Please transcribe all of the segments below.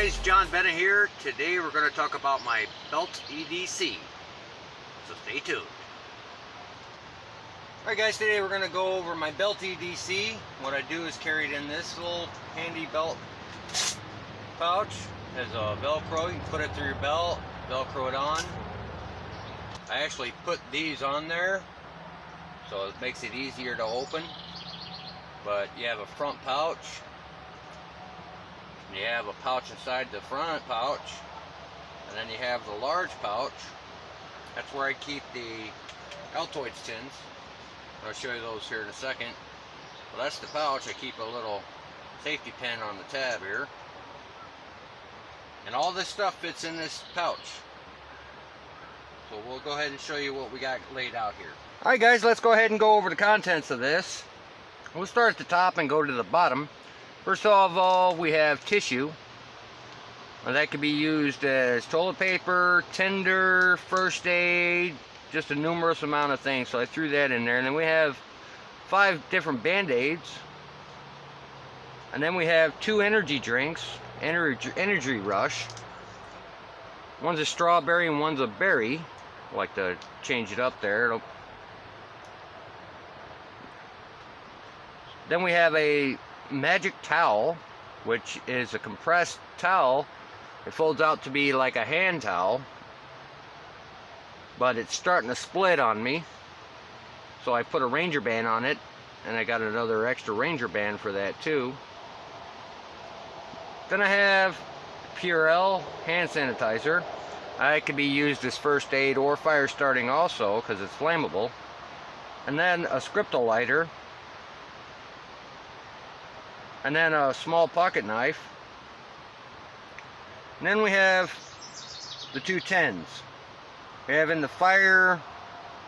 guys, John Bennett here. Today we're going to talk about my Belt E.D.C. So stay tuned. Alright guys, today we're going to go over my Belt E.D.C. What I do is carry it in this little handy belt pouch. It has a Velcro. You can put it through your belt, Velcro it on. I actually put these on there so it makes it easier to open. But you have a front pouch. You have a pouch inside the front pouch, and then you have the large pouch. That's where I keep the Altoids tins. I'll show you those here in a second. Well, that's the pouch. I keep a little safety pin on the tab here. And all this stuff fits in this pouch. So we'll go ahead and show you what we got laid out here. Alright guys, let's go ahead and go over the contents of this. We'll start at the top and go to the bottom. First of all, we have tissue. That can be used as toilet paper, tinder, first aid, just a numerous amount of things. So I threw that in there. And then we have 5 different Band-Aids. And then we have 2 energy drinks, Energy Rush. One's a strawberry and one's a berry. I like to change it up there. Then we have a magic towel, which is a compressed towel. It folds out to be like a hand towel, but it's starting to split on me, so I put a Ranger band on it, and I got another extra Ranger band for that too. Then I have Purell hand sanitizer. It can be used as first aid or fire starting also because it's flammable. And then a Scripto lighter. And then a small pocket knife. And then we have the 2 tins. We have in the fire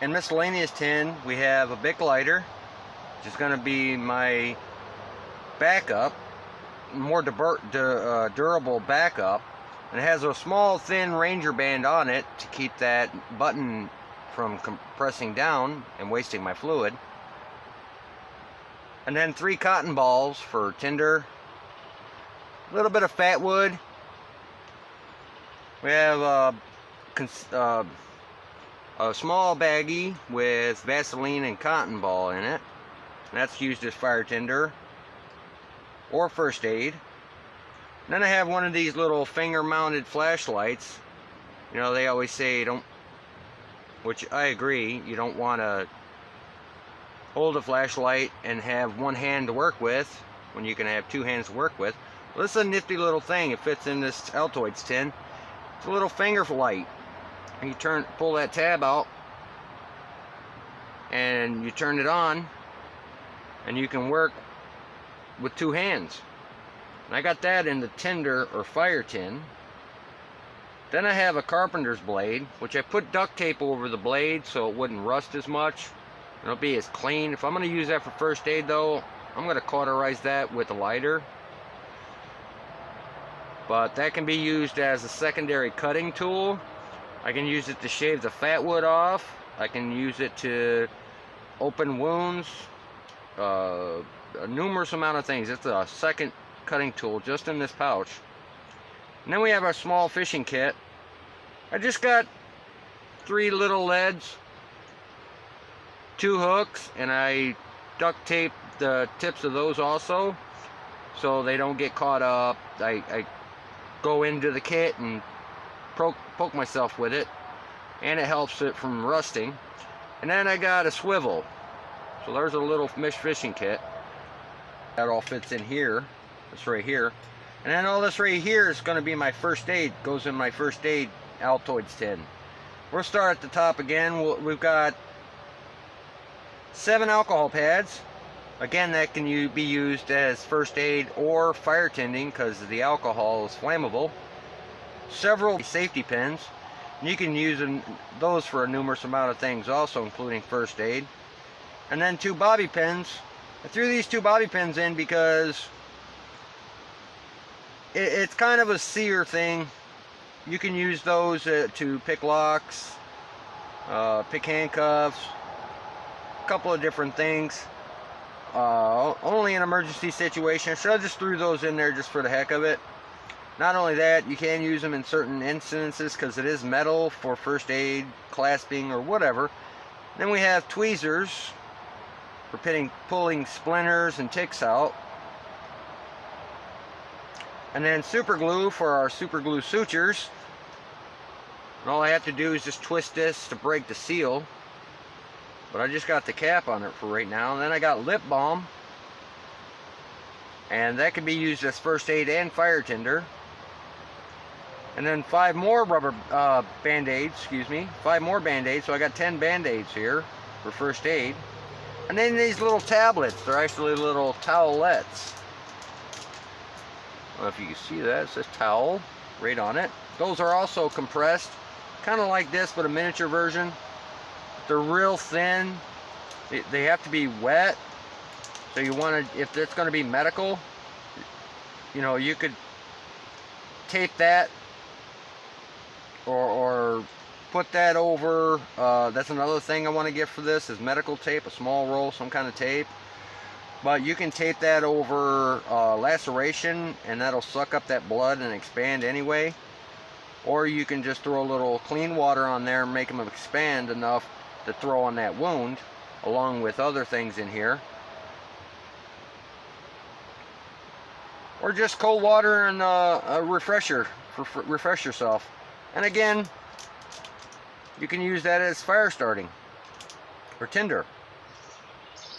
and miscellaneous tin, we have a Bic lighter, which is going to be my backup, more durable backup. And it has a small thin Ranger band on it to keep that button from compressing down and wasting my fluid. And then 3 cotton balls for tinder, a little bit of fat wood. We have a small baggie with Vaseline and cotton ball in it. And that's used as fire tinder or first aid. And then I have one of these little finger mounted flashlights. You know, they always say don't, which I agree, you don't want to hold a flashlight and have one hand to work with when you can have 2 hands to work with. Well, this is a nifty little thing. It fits in this Altoids tin. It's a little finger light. You pull that tab out and you turn it on, and you can work with 2 hands. And I got that in the tinder or fire tin. Then I have a carpenter's blade, which I put duct tape over the blade so it wouldn't rust as much. It'll be as clean. If I'm going to use that for first aid though, I'm going to cauterize that with a lighter. But that can be used as a secondary cutting tool. I can use it to shave the fat wood off. I can use it to open wounds. A numerous amount of things. It's a second cutting tool just in this pouch. And then we have our small fishing kit. I just got 3 little leads, 2 hooks, and I duct tape the tips of those also so they don't get caught up. I go into the kit and poke myself with it, and it helps it from rusting. And then I got a swivel. So there's a little mesh fishing kit. That all fits in here. This right here. And then all this right here is going to be my first aid. Goes in my first aid Altoids tin. We'll start at the top again. We've got 7 alcohol pads. Again, that can be used as first aid or fire tending because the alcohol is flammable. Several safety pins. And you can use those for a numerous amount of things also, including first aid. And then 2 bobby pins. I threw these 2 bobby pins in because it's kind of a sear thing. You can use those to pick locks, pick handcuffs, a couple of different things. Only an emergency situation, so I just threw those in there just for the heck of it. Not only that, you can use them in certain instances because it is metal for first aid, clasping, or whatever. Then we have tweezers for pulling splinters and ticks out. And then super glue for our super glue sutures. And all I have to do is just twist this to break the seal. But I just got the cap on it for right now. And then I got lip balm. And that can be used as first aid and fire tinder. And then 5 more rubber band-aids, 5 more band-aids. So I got 10 band-aids here for first aid. And then these little tablets, they're actually little towelettes. I don't know if you can see that, it says towel right on it. Those are also compressed, kind of like this, but a miniature version. They're real thin. They have to be wet. So you want to, if it's going to be medical, you know, you could tape that or put that over. That's another thing I want to get for this is medical tape, a small roll, some kind of tape. But you can tape that over laceration, and that'll suck up that blood and expand anyway. Or you can just throw a little clean water on there and make them expand enough to throw on that wound, along with other things in here. Or just cold water and a refresher, refresh yourself. And again, you can use that as fire starting or tinder.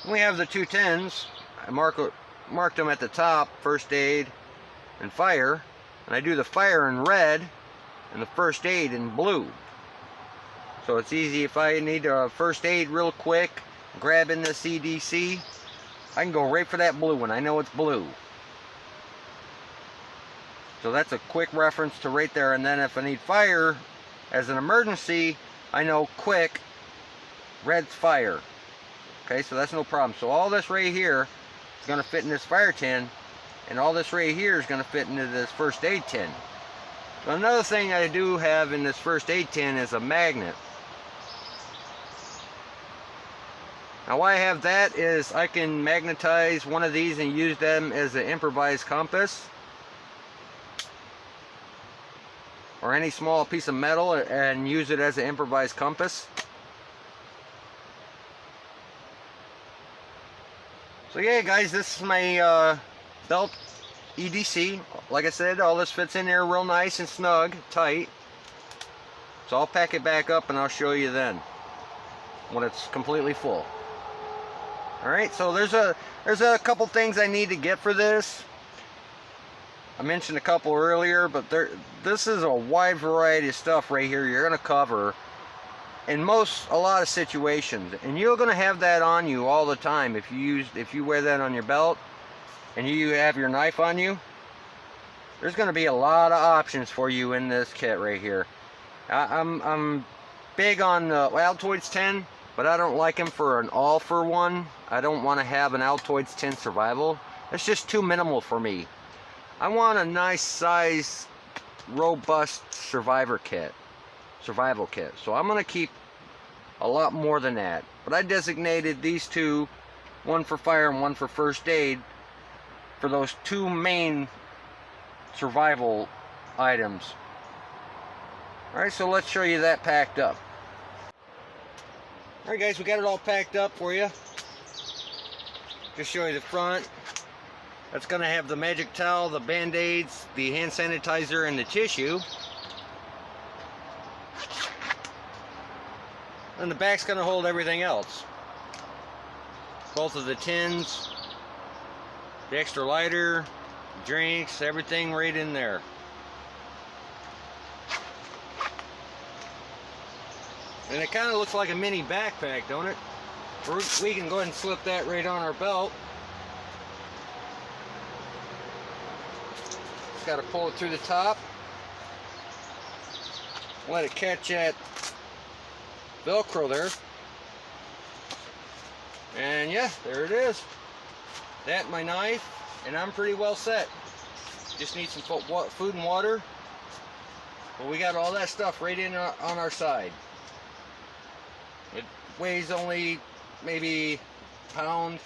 We have the 2 tins. I marked them at the top, first aid and fire. And I do the fire in red and the first aid in blue. So it's easy if I need a first aid real quick, grabbing this E.D.C, I can go right for that blue one. I know it's blue. So that's a quick reference to right there. And then if I need fire as an emergency, I know quick, red's fire. Okay, so that's no problem. So all this right here is going to fit in this fire tin, and all this right here is going to fit into this first aid tin. So another thing I do have in this first aid tin is a magnet. Now why I have that is I can magnetize one of these and use them as an improvised compass, or any small piece of metal and use it as an improvised compass. So yeah guys, this is my Belt E.D.C. Like I said, all this fits in there real nice and snug, tight. So I'll pack it back up and I'll show you then when it's completely full. Alright, so there's a couple things I need to get for this. I mentioned a couple earlier, but this is a wide variety of stuff right here you're going to cover in a lot of situations, and you're going to have that on you all the time if you wear that on your belt and you have your knife on you. There's going to be a lot of options for you in this kit right here. I'm big on Altoids 10, but I don't like them for an all-for-one. I don't want to have an Altoids 10 survival. It's just too minimal for me. I want a nice size, robust survival kit. So I'm going to keep a lot more than that. But I designated these two, one for fire and one for first aid, for those 2 main survival items. Alright, so let's show you that packed up. Alright guys, we got it all packed up for you. Just show you the front. That's going to have the magic towel, the band-aids, the hand sanitizer, and the tissue. And the back's going to hold everything else. Both of the tins, the extra lighter, drinks, everything right in there. And it kind of looks like a mini backpack, don't it? We can go ahead and slip that right on our belt. Got to pull it through the top, let it catch that Velcro there, and yeah, there it is. That, my knife, and I'm pretty well set. Just need some food and water, but we got all that stuff right in on our side. It weighs only maybe a pound,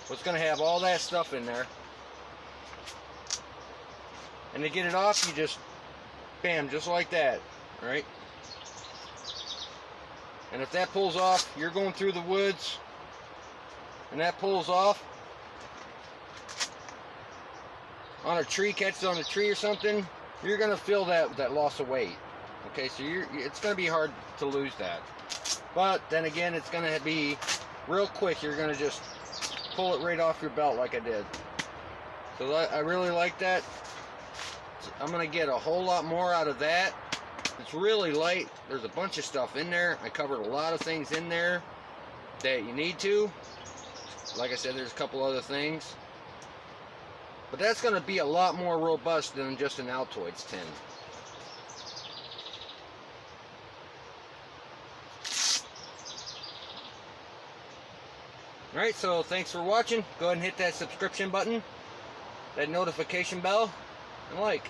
but it's going to have all that stuff in there. And to get it off, you just, bam, just like that, all right? And if that pulls off, you're going through the woods, and that pulls off on a tree, catches on a tree or something, you're gonna feel that loss of weight. Okay, so it's gonna be hard to lose that. But then again, it's gonna be real quick. You're gonna just pull it right off your belt like I did. So I really like that. I'm gonna get a whole lot more out of that. It's really light. There's a bunch of stuff in there. I covered a lot of things in there that you need to. Like I said, there's a couple other things. But that's gonna be a lot more robust than just an Altoids tin. Alright, so thanks for watching. Go ahead and hit that subscription button, that notification bell, and like.